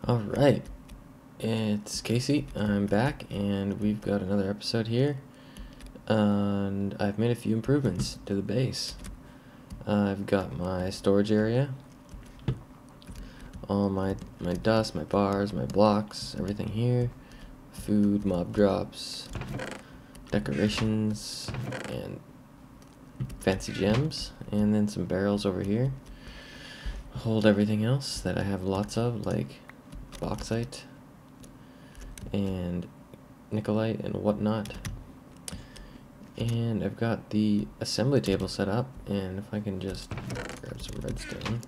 Alright, it's Casey. I'm back and we've got another episode here. And I've made a few improvements to the base. I've got my storage area, all my dust, my bars, my blocks, everything here. Food, mob drops, decorations, and fancy gems. And then some barrels over here. Hold everything else that I have lots of, like bauxite and nickelite and whatnot. And I've got the assembly table set up, and if I can just grab some redstone,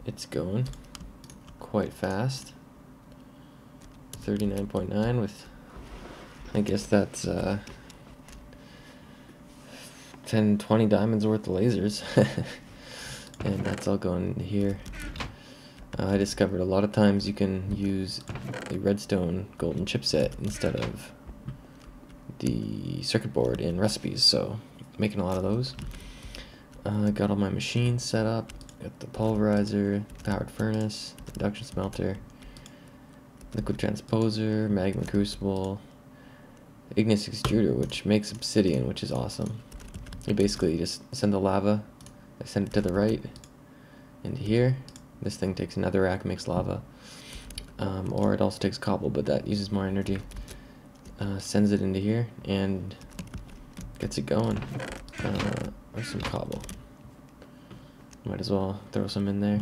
it's going quite fast. 39.9 with, I guess that's 10, 20 diamonds worth of lasers. And that's all going into here. I discovered a lot of times you can use the redstone golden chipset instead of the circuit board in recipes, so making a lot of those. Got all my machines set up. Got the pulverizer, powered furnace, induction smelter, liquid transposer, magma crucible, igneous extruder, which makes obsidian, which is awesome. You basically just send the lava, I send it to the right, into here. This thing takes another rack, makes lava. Or it also takes cobble, but that uses more energy. Sends it into here and gets it going. Or some cobble. Might as well throw some in there.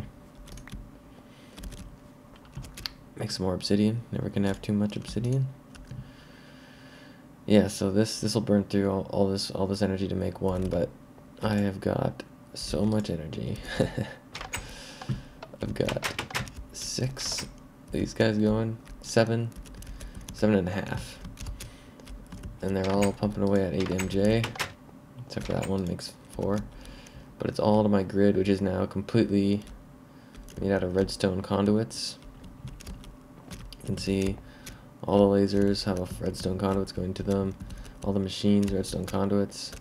Make some more obsidian. Never gonna have too much obsidian. Yeah, so this will burn through all this energy to make one, but I have got so much energy. I've got 6 these guys going, 7 and a half, and they're all pumping away at 8 MJ, except for that one makes 4, but it's all to my grid, which is now completely made out of redstone conduits. You can see all the lasers have redstone conduits going to them, all the machines, redstone conduits.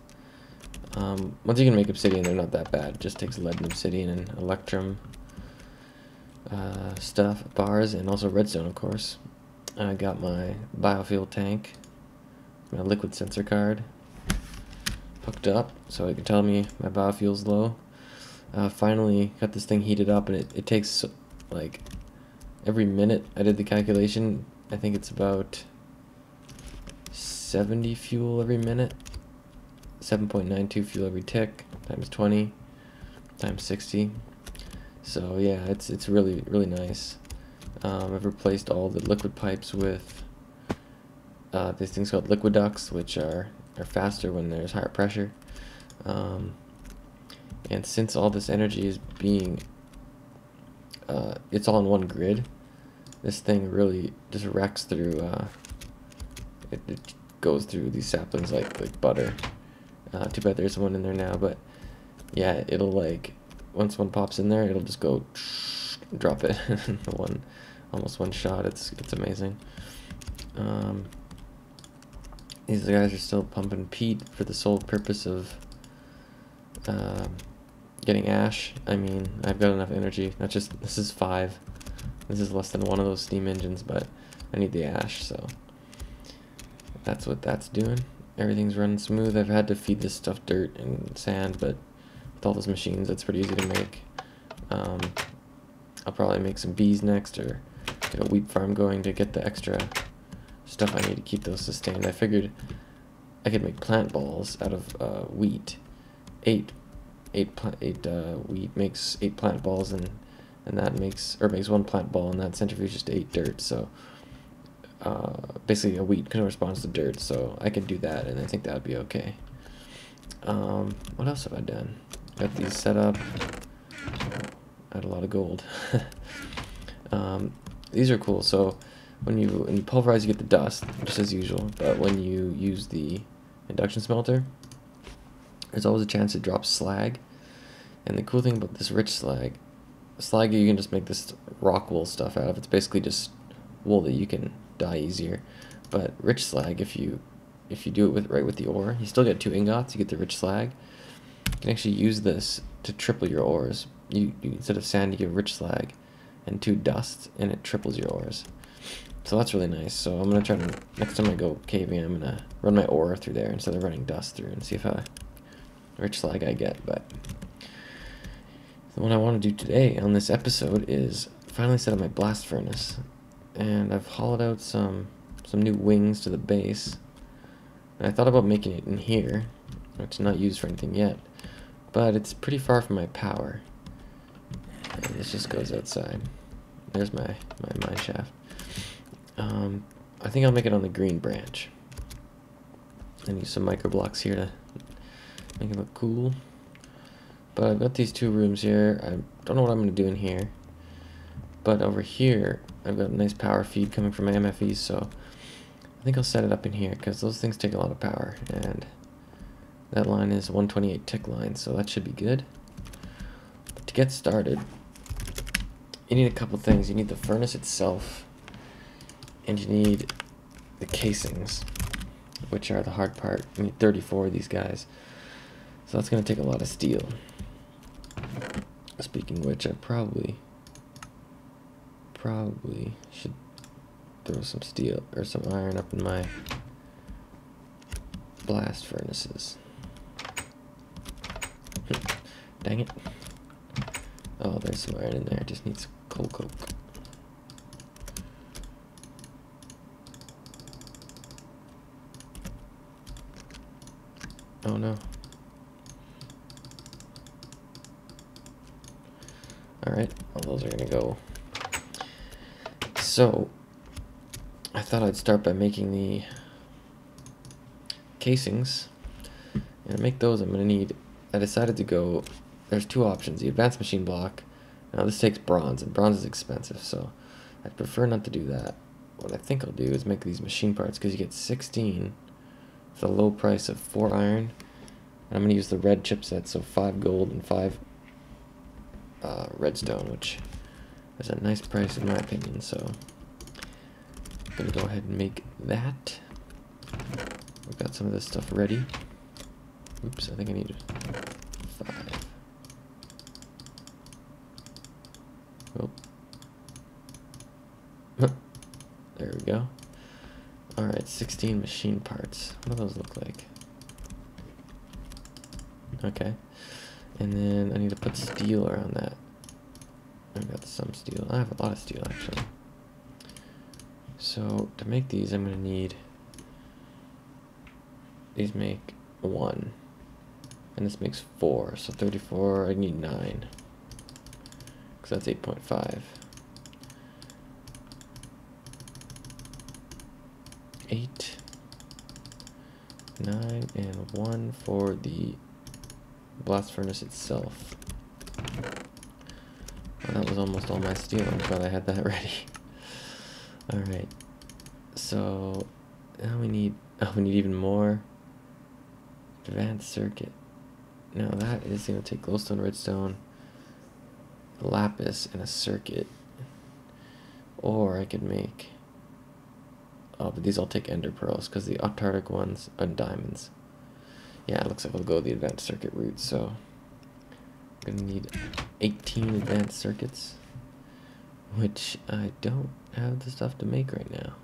Once you can make obsidian, they're not that bad. It just takes lead and obsidian and electrum stuff, bars, and also redstone, of course. I got my biofuel tank, my liquid sensor card hooked up so it can tell me my biofuel's low. Finally got this thing heated up, and it takes like every minute. I did the calculation. I think it's about 70 fuel every minute. 7.92 fuel every tick times 20 times 60. So yeah, it's really nice. I've replaced all the liquid pipes with these things called liquid ducts, which are faster when there's higher pressure. And since all this energy is being it's all in one grid, this thing really just wrecks through it goes through these saplings like butter. Too bad there's one in there now, but yeah, it'll like, once one pops in there, it'll just go drop it in almost one shot. It's amazing. These guys are still pumping peat for the sole purpose of getting ash. I mean, I've got enough energy. Not just, this is 5. This is less than one of those steam engines, but I need the ash, so that's what that's doing. Everything's running smooth. I've had to feed this stuff dirt and sand, but with all those machines, that's pretty easy to make. I'll probably make some bees next, or get a wheat farm going to get the extra stuff I need to keep those sustained. I figured I could make plant balls out of wheat. 8 wheat makes 8 plant balls, and that makes 1 plant ball, and that centrifuges to 8 dirt. So basically a wheat corresponds to dirt, so I can do that, and I think that would be okay. What else have I done? Got these set up. I had a lot of gold. These are cool. So when you pulverize, you get the dust, just as usual. But when you use the induction smelter, there's always a chance it drops slag. And the cool thing about this rich slag you can just make this rock wool stuff out of. It's basically just wool that you can dye easier. But rich slag, if you do it right with the ore, you still get 2 ingots. You get the rich slag. You can actually use this to triple your ores. You instead of sand, you get rich slag, and 2 dust, and it triples your ores. So that's really nice. So I'm gonna try to, next time I go caving, I'm gonna run my ore through there instead of running dust through and see how rich slag I get. But what I want to do today on this episode is finally set up my blast furnace, and I've hollowed out some new wings to the base. And I thought about making it in here, which is not used for anything yet, but it's pretty far from my power. And this just goes outside. There's my mine shaft. I think I'll make it on the green branch and use some micro blocks here to make it look cool. But I've got these 2 rooms here. I don't know what I'm going to do in here, but over here I've got a nice power feed coming from my MFEs, so I think I'll set it up in here because those things take a lot of power, and that line is 128 tick line, so that should be good. But to get started, you need a couple things. You need the furnace itself, and you need the casings, which are the hard part. You need 34 of these guys, so that's going to take a lot of steel. Speaking of which, I probably should throw some steel or some iron up in my blast furnaces. Dang it. Oh, there's some iron in there. Just needs coal coke. Oh no. Alright, well, those are gonna go. So, I thought I'd start by making the casings. And to make those, I'm gonna need, I decided to go, there's 2 options. The advanced machine block. Now this takes bronze, and bronze is expensive, so I'd prefer not to do that. What I think I'll do is make these machine parts, because you get 16 for the low price of 4 iron. And I'm going to use the red chipset, so 5 gold and 5 redstone, which is a nice price in my opinion. So I'm going to go ahead and make that. We've got some of this stuff ready. Oops, I think I need 5. Oh. There we go. Alright, 16 machine parts. What do those look like? Okay. And then I need to put steel around that. I've got some steel. I have a lot of steel, actually. So, to make these, I'm going to need... These make 1. And this makes 4. So 34, I need 9. Because that's 8.5. 8, 9, and 1 for the blast furnace itself. Well, that was almost all my steel. I'm glad I had that ready. Alright. So now we need even more advanced circuit. Now that is going to take glowstone, redstone, lapis, and a circuit. Or I could make... Oh, but these all take ender pearls because the Antarctic ones are diamonds. Yeah, it looks like we'll go the advanced circuit route, so I'm gonna need 18 advanced circuits, which I don't have the stuff to make right now.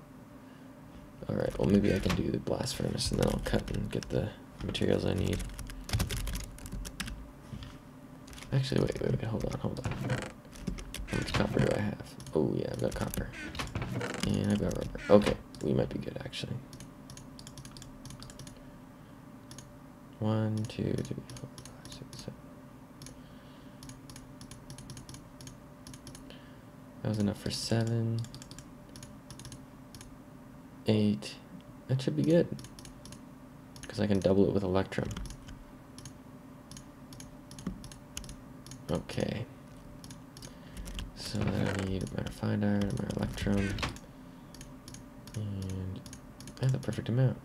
Alright, well maybe I can do the blast furnace and then I'll cut and get the materials I need. Actually, wait, hold on. How much copper do I have? Oh yeah, I've got copper. And I've got rubber. Okay, we might be good actually. 1, 2, 3, 4, 5, 6, 7. That was enough for 7, 8. That should be good. Because I can double it with Electrum. Okay. So then I need my refined iron and my Electrum. And I have the perfect amount.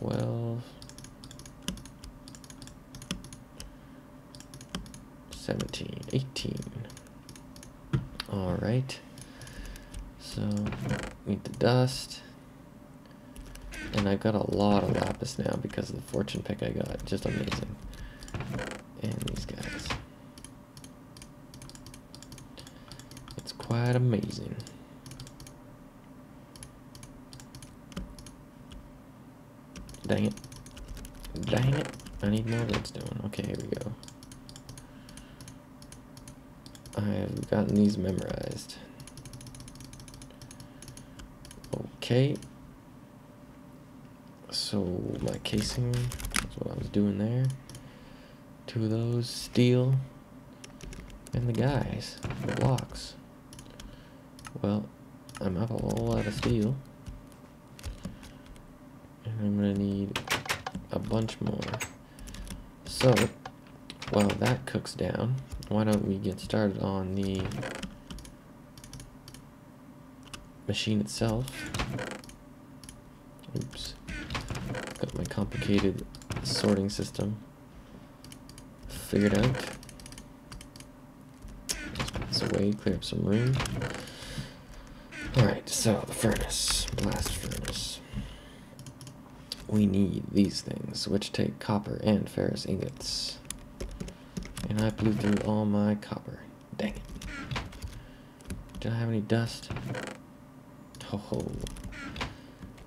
$12, 17, 18. Alright. So need the dust. And I've got a lot of lapis now because of the fortune pick I got. Just amazing. And these guys. It's quite amazing. Dang it. Dang it. I need more redstone. Okay, here we go. I've gotten these memorized. Okay. So my casing, that's what I was doing there. 2 of those, steel, and the guys, the blocks. Well, I'm up a whole lot of steel. And I'm gonna need a bunch more. So, while that cooks down, why don't we get started on the machine itself. Oops. Got my complicated sorting system figured out. Let's put this away, clear up some room. Alright, so the furnace, blast furnace. We need these things, which take copper and ferrous ingots. And I blew through all my copper. Dang it. Did I have any dust? Oh,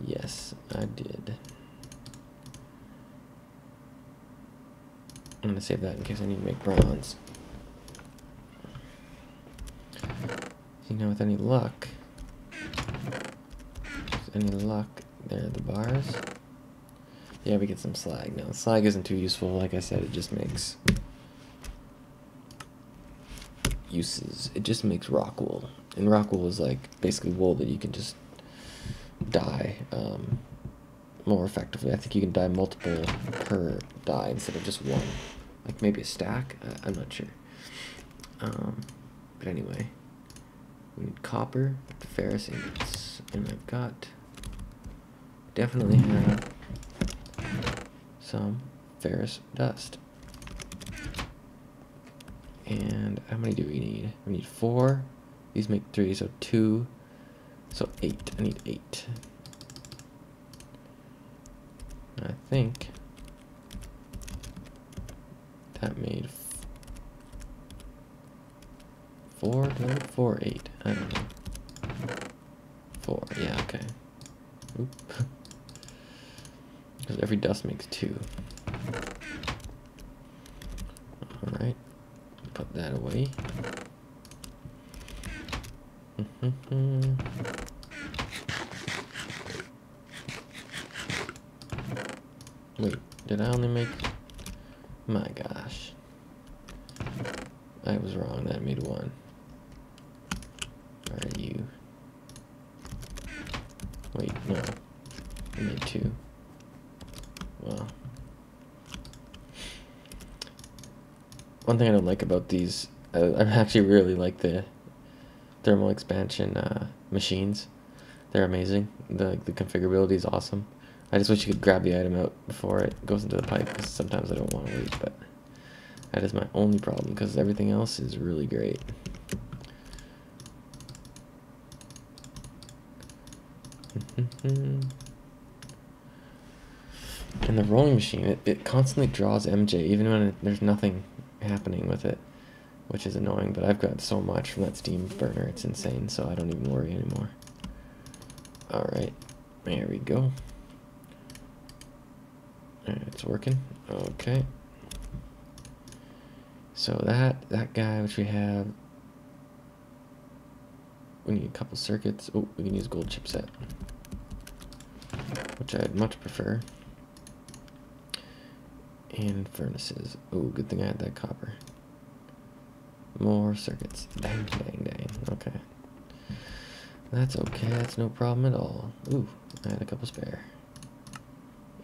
yes, I did. I'm gonna save that in case I need to make bronze. You know, with any luck, there are the bars. Yeah, we get some slag now. Slag isn't too useful, like I said, it just makes uses. It just makes rock wool. And rock wool is like basically wool that you can just dye more effectively. I think you can dye multiple per dye instead of just one. Like maybe a stack? I'm not sure. But anyway, we need copper, the ferrous ingots, and I've got, definitely have some ferrous dust. And how many do we need? We need 4. These make 3, so 2. So 8. I need 8. I think that made 4. Did I make 4 or 8? I don't know. 4. Yeah, okay. Oop. Because every dust makes 2. Alright. Put that away. Wait, did I only make... My gosh. I was wrong, that made 1. Where are you? Wait, no. I made 2. Well. One thing I don't like about these, I actually really like the thermal expansion machines. They're amazing. The configurability is awesome. I just wish you could grab the item out before it goes into the pipe, because sometimes I don't want to wait, but that is my only problem, because everything else is really great. And the rolling machine, it constantly draws MJ, even when there's nothing happening with it, which is annoying, but I've got so much from that steam burner, it's insane, so I don't even worry anymore. Alright, there we go. It's working. Okay. So that guy, which we have, we need a couple circuits. Oh, we can use gold chipset, which I'd much prefer. And furnaces. Oh, good thing I had that copper. More circuits. Dang, dang, dang. Okay. That's okay. That's no problem at all. Ooh, I had a couple spare.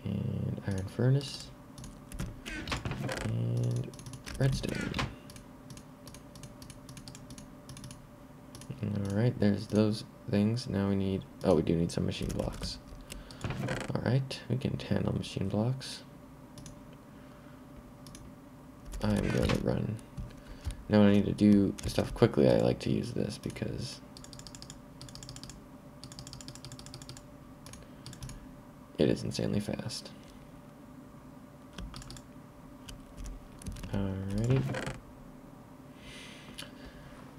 And iron furnace. And redstone. Alright, there's those things. Now we need... Oh, we do need some machine blocks. Alright, we can handle machine blocks. I'm going to run. Now when I need to do stuff quickly, I like to use this because It is insanely fast. Alrighty.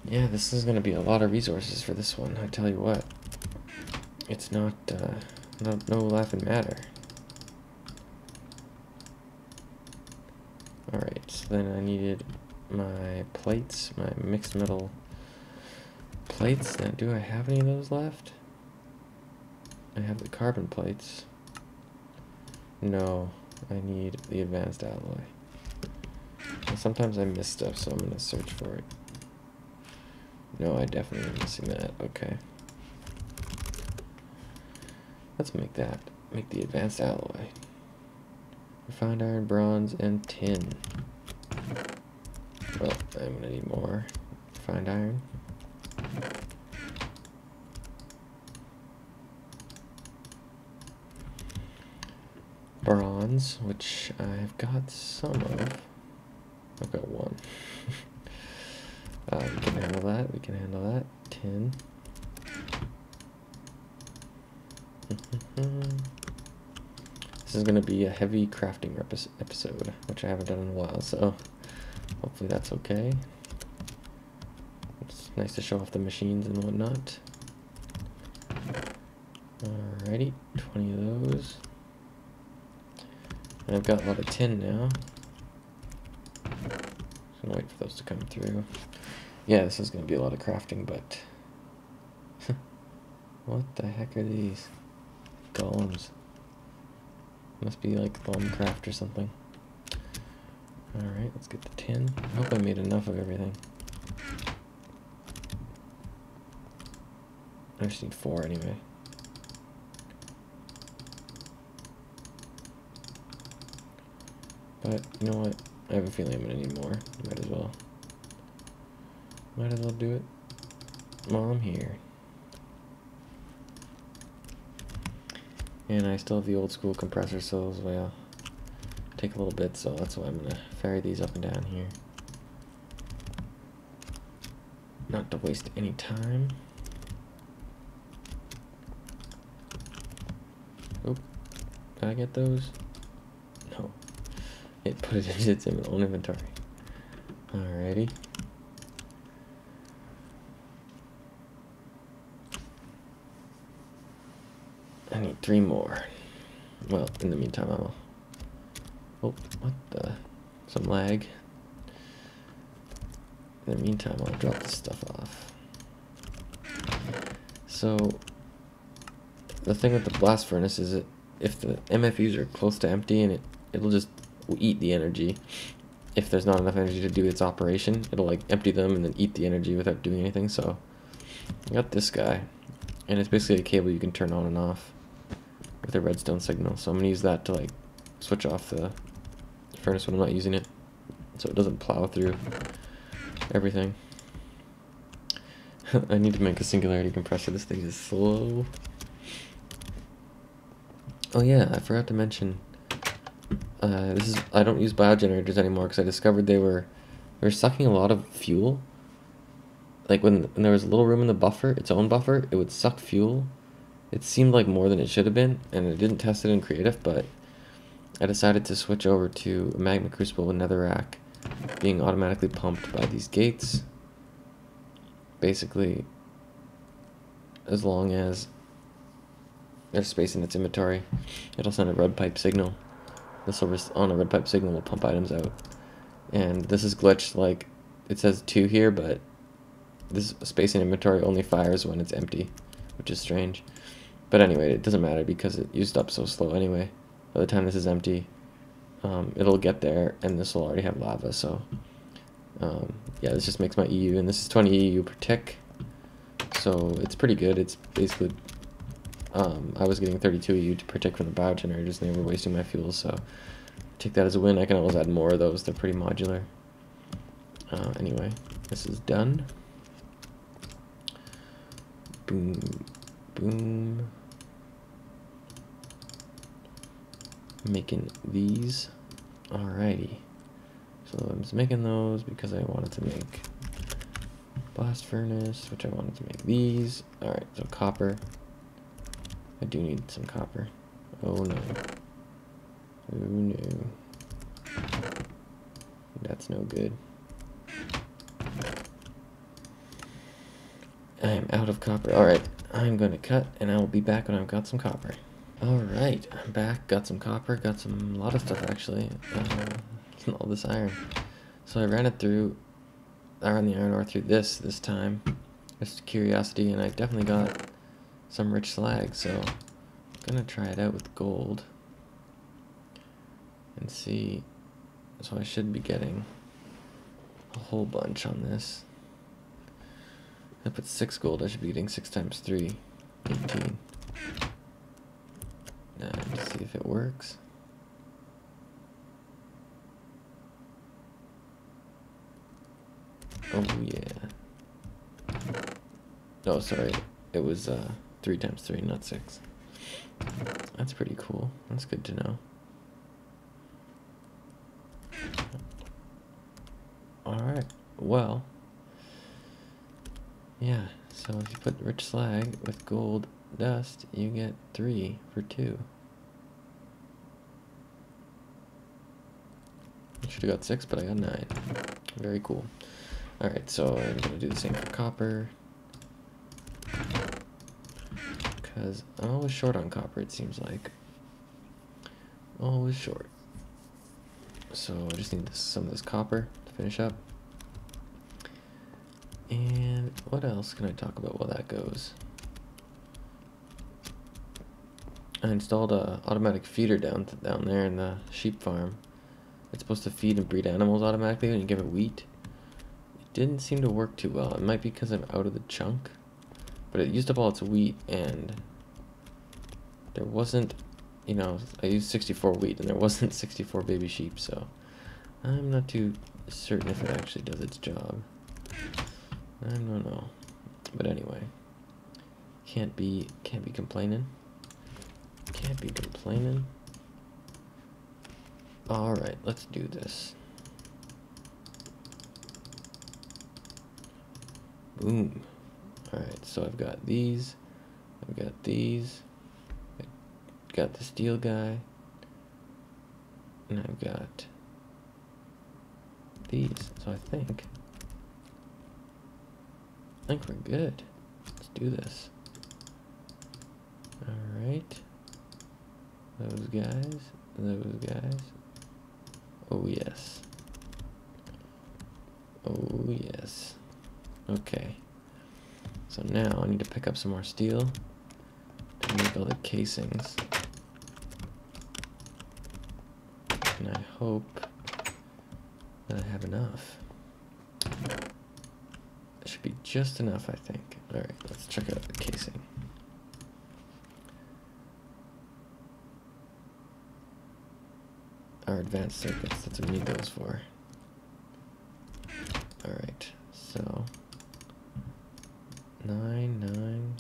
Yeah, this is going to be a lot of resources for this one, I tell you what. It's not, no laughing matter. Alright, so then I needed my plates, my mixed metal plates. Now, do I have any of those left? I have the carbon plates. No, I need the advanced alloy. And sometimes I miss stuff, so I'm going to search for it. No, I definitely am missing that. Okay. Let's make that. Make the advanced alloy. Refined iron, bronze, and tin. Well, I'm going to need more refined iron. Bronze, which I've got some of. I've got one. We can handle that. We can handle that. Tin. This is going to be a heavy crafting episode, which I haven't done in a while, so hopefully that's okay. It's nice to show off the machines and whatnot. Alrighty, 20 of those. And I've got a lot of tin now. Just gonna wait for those to come through. Yeah, this is gonna be a lot of crafting, but what the heck are these? Golems. Must be like Bombcraft or something. Alright, let's get the tin. I hope I made enough of everything. I just need 4 anyway. But, you know what? I have a feeling I'm gonna need more. Might as well. Might as well do it while I'm here. And I still have the old school compressor cells, well, take a little bit, so that's why I'm gonna ferry these up and down here. Not to waste any time. Oop, did I get those? No. It put it in its own inventory. Alrighty. I need 3 more. Well, in the meantime, I'll... Oh, what the... Some lag. In the meantime, I'll drop this stuff off. So, the thing with the blast furnace is that if the MFUs are close to empty, and it'll just eat the energy. If there's not enough energy to do its operation, it'll like empty them and then eat the energy without doing anything. So, I got this guy, and it's basically a cable you can turn on and off with a redstone signal. So I'm gonna use that to like switch off the furnace when I'm not using it, so it doesn't plow through everything. I need to make a singularity compressor. This thing is slow. Oh yeah, I forgot to mention. I don't use biogenerators anymore because I discovered they were sucking a lot of fuel. Like when there was a little room in the buffer, its own buffer, it would suck fuel. It seemed like more than it should have been, and I didn't test it in creative, but I decided to switch over to a magma crucible with netherrack being automatically pumped by these gates. Basically, as long as there's space in its inventory, it'll send a red pipe signal. The silver on a red pipe signal will pump items out. And this is glitched, like it says 2 here, but this space in inventory only fires when it's empty, which is strange. But anyway, it doesn't matter because it used up so slow anyway. By the time this is empty, it'll get there, and this will already have lava. So yeah, this just makes my EU, and this is 20 EU per tick, so it's pretty good. It's basically I was getting 32 EU per tick from the biogenerators, and they were wasting my fuel, so take that as a win. I can always add more of those. They're pretty modular. Anyway, this is done. Boom, boom. Making these. Alrighty. So I was making those because I wanted to make blast furnace, which I wanted to make these. Alright, so copper. I do need some copper. Oh no. Oh no. That's no good. I am out of copper. Alright, I'm going to cut, and I will be back when I've got some copper. Alright, I'm back. Got some copper. Got some, a lot of stuff, actually. All this iron. So I ran it through, I ran the iron ore through this time. Just curiosity, and I definitely got some rich slag, so I'm going to try it out with gold. And see. So I should be getting a whole bunch on this. I put 6 gold, I should be getting 6 times 3, 18. Now, to see if it works. Oh yeah. Oh, sorry. It was 3 times 3, not 6. That's pretty cool. That's good to know. Alright, well. Yeah, so if you put rich slag with gold dust, you get 3 for 2. I should have got 6, but I got 9. Very cool. Alright, so I'm going to do the same for copper. Because I'm always short on copper, it seems like. Always short. So I just need some of this copper to finish up. And what else can I talk about while that goes? I installed a automatic feeder down there in the sheep farm. It's supposed to feed and breed animals automatically when you give it wheat. It didn't seem to work too well. It might be because I'm out of the chunk, but it used up all its wheat, and there wasn't, you know, I used 64 wheat and there wasn't 64 baby sheep, so I'm not too certain if it actually does its job. I don't know, but anyway, can't be complaining. Can't be complaining. All right, let's do this. Boom. All right, so I've got these. I've got these. I've got the steel guy, and I've got these. So I think we're good. Let's do this. All right. Those guys. Those guys. Oh yes. Oh yes. Okay. So now I need to pick up some more steel to make all the casings. And I hope that I have enough. It should be just enough, I think. Alright, let's check out the casing. Our advanced circuits, that's what we need those for. Alright, so 9.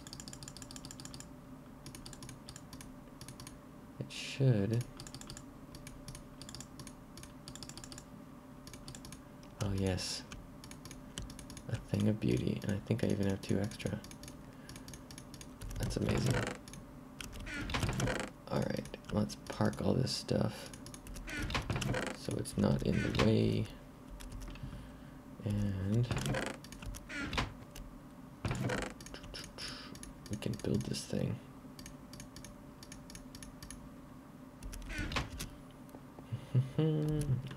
It should. Oh yes. A thing of beauty, and I think I even have 2 extra. That's amazing. Alright, let's park all this stuff so it's not in the way. And we can build this thing.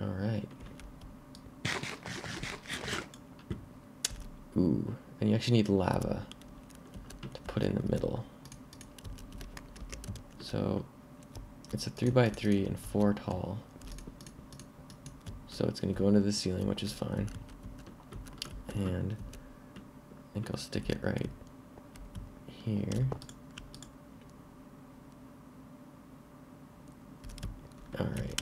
Alright. Ooh, and you actually need lava to put in the middle. So it's a 3x3 and 4 tall. So it's going to go into the ceiling, which is fine. And I think I'll stick it right here. All right.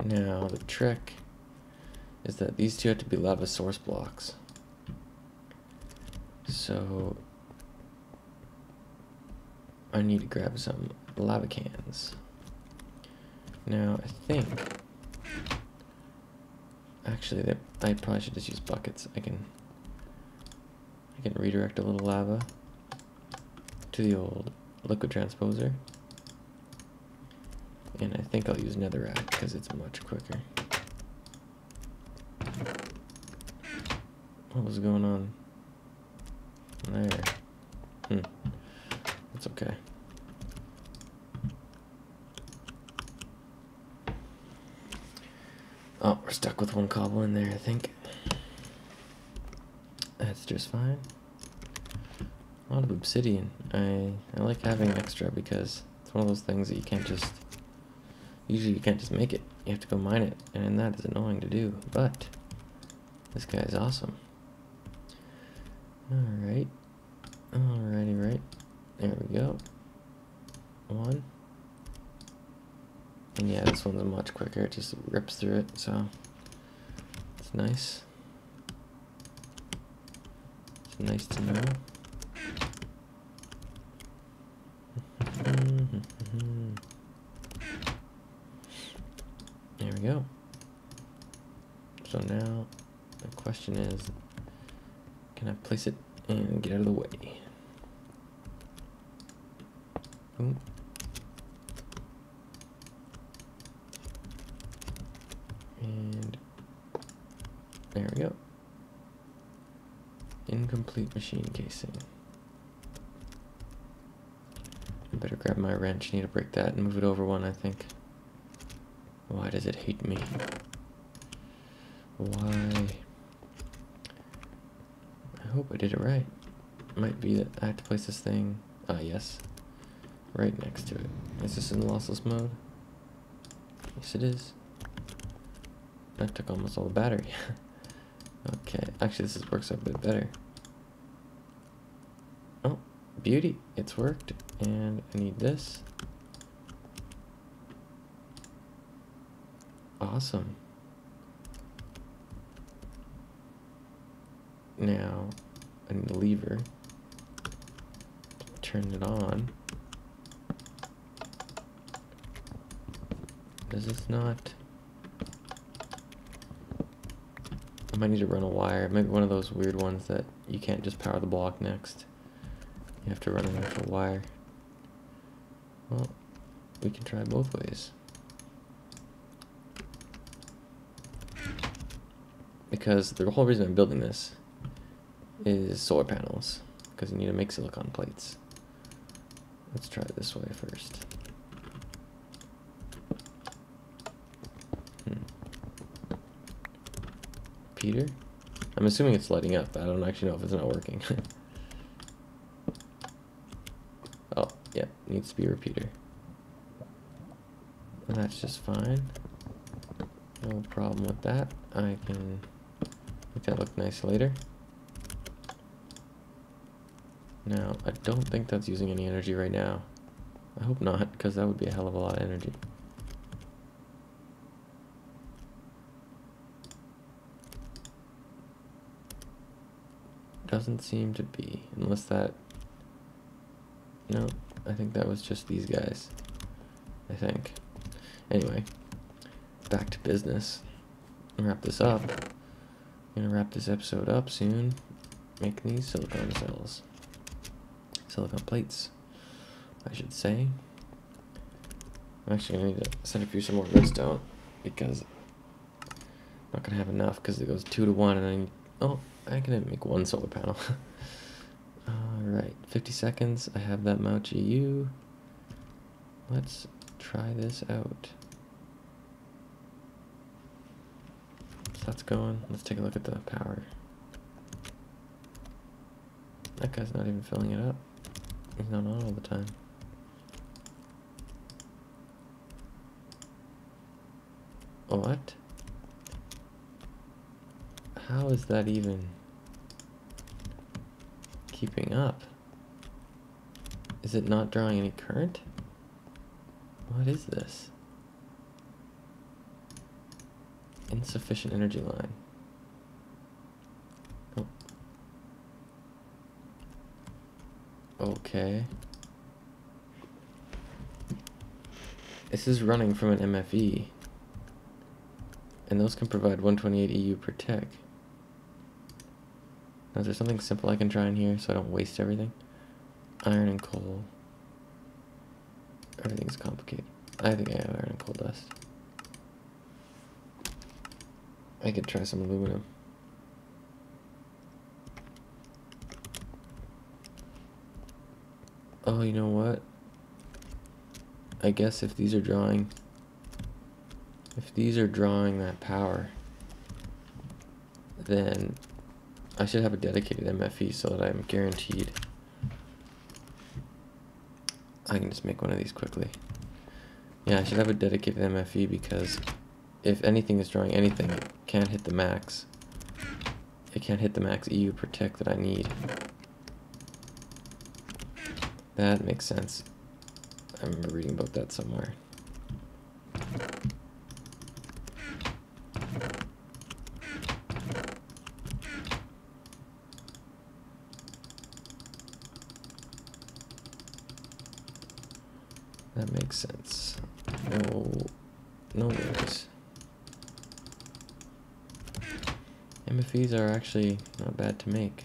Now the trick is that these two have to be lava source blocks. So I need to grab some lava cans. Now I think actually that I probably should just use buckets. I can redirect a little lava to the old liquid transposer. And I think I'll use netherrack because it's much quicker. What was going on there? That's okay. Oh, we're stuck with one cobble in there, I think. That's just fine. A lot of obsidian. I like having extra because it's one of those things that you can't just... Usually you can't just make it. You have to go mine it, and that is annoying to do. But this guy is awesome. Alright. Alrighty, right. There we go. One. And yeah, this one's much quicker. It just rips through it, so it's nice. It's nice to know. There we go. So now the question is, can I place it and get out of the way? Boom. And there we go. Incomplete machine casing. I better grab my wrench. Need to break that and move it over one, I think. Why does it hate me? Why? I hope I did it right. Might be that I have to place this thing, yes, right next to it. Is this in lossless mode? Yes, it is. That took almost all the battery. Okay, actually this works out a bit better. Oh, beauty, it's worked. And I need this. Awesome. Now I need a lever. Turn it on. Does this not? I might need to run a wire. Maybe one of those weird ones that you can't just power the block next. You have to run an actual wire. Well, we can try both ways. Because the whole reason I'm building this is solar panels. Because you need to make silicon plates. Let's try it this way first. Peter? I'm assuming it's lighting up. I don't actually know if it's not working. Oh, yeah, needs to be a repeater. And that's just fine. No problem with that. I can make that look nice later. Now, I don't think that's using any energy right now. I hope not, because that would be a hell of a lot of energy. Doesn't seem to be, unless that... No, I think that was just these guys. I think. Anyway, back to business. Wrap this up. I'm gonna wrap this episode up soon. Make these silicone cells. Silicone plates, I should say. I'm actually gonna need to centrifuge some more redstone because I'm not gonna have enough because it goes 2 to 1 and then, oh, I can make one solar panel. Alright, 50 seconds. I have that Mount GU. Let's try this out. So that's going. Let's take a look at the power. That guy's not even filling it up. He's not on all the time. What? How is that even keeping up? Is it not drawing any current? What is this? Insufficient energy line. Oh. Okay. This is running from an MFE. And those can provide 128 EU per tick. Now, is there something simple I can try in here so I don't waste everything? Iron and coal. Everything's complicated. I think I have iron and coal dust. I could try some aluminum. Oh, you know what? I guess if these are drawing that power, then I should have a dedicated MFE so that I'm guaranteed. I can just make one of these quickly. Yeah, I should have a dedicated MFE because if anything is drawing anything, it can't hit the max. It can't hit the max EU per tick that I need. That makes sense. I remember reading about that somewhere. That makes sense. No worries. MFEs are actually not bad to make.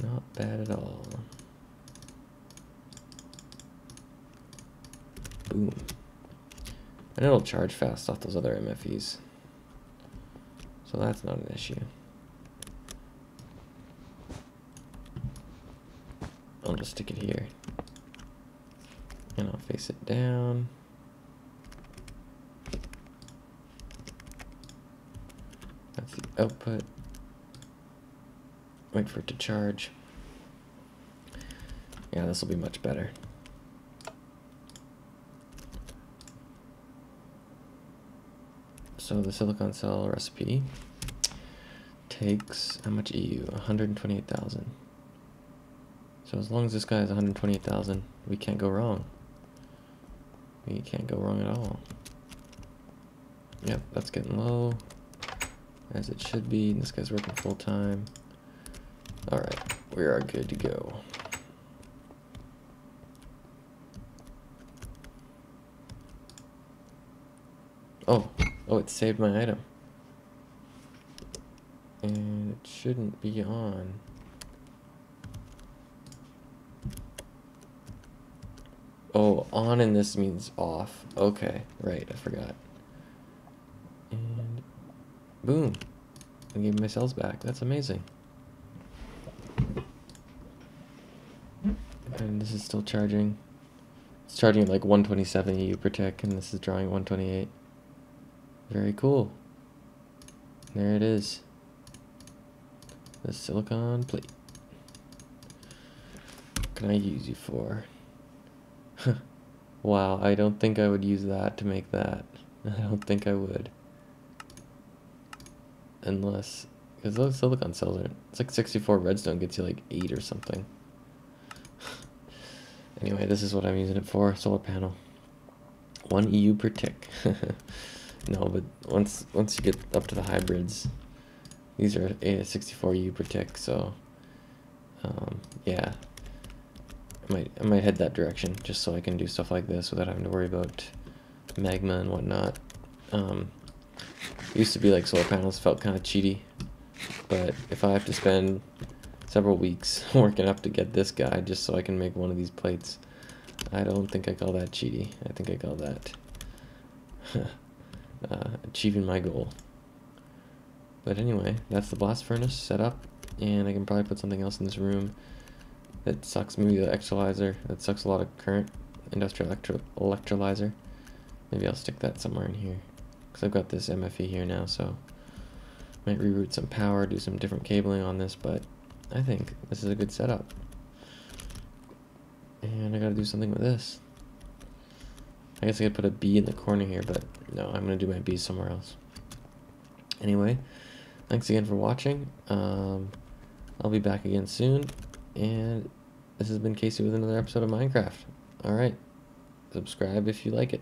Not bad at all. Boom. And it'll charge fast off those other MFEs. So that's not an issue. I'll just stick it here. And I'll face it down. That's the output. Wait for it to charge. Yeah, this will be much better. So the silicon cell recipe takes how much EU? 128,000. So as long as this guy has 128,000, we can't go wrong. We can't go wrong at all. Yep, that's getting low, as it should be. This guy's working full time. All right, we are good to go. Oh, it saved my item. And it shouldn't be on. Oh, on in this means off. Okay, right, I forgot. And boom. I gave my cells back. That's amazing. And this is still charging. It's charging at like 127 EU per tick, and this is drawing 128. Very cool. There it is. The silicon plate. What can I use you for? Wow, I don't think I would use that to make that. I don't think I would. Unless, because those silicon cells are, it's like 64 redstone gets you like 8 or something. Anyway, this is what I'm using it for, solar panel. 1 EU per tick. No, but once you get up to the hybrids, these are 64 EU per tick, so yeah. I might head that direction just so I can do stuff like this without having to worry about magma and whatnot. It used to be like solar panels felt kind of cheaty, but if I have to spend several weeks working up to get this guy just so I can make one of these plates, I don't think I call that cheaty. I think I call that achieving my goal. But anyway, that's the blast furnace set up, and I can probably put something else in this room that sucks, maybe the electrolyzer that sucks a lot of current, industrial electrolyzer. Maybe I'll stick that somewhere in here because I've got this MFE here now, so might reroute some power, do some different cabling on this, but I think this is a good setup. And I gotta do something with this. I guess I could put a B in the corner here, but no, I'm gonna do my B somewhere else. Anyway, thanks again for watching. I'll be back again soon, and this has been Casey with another episode of Minecraft. Alright, subscribe if you like it.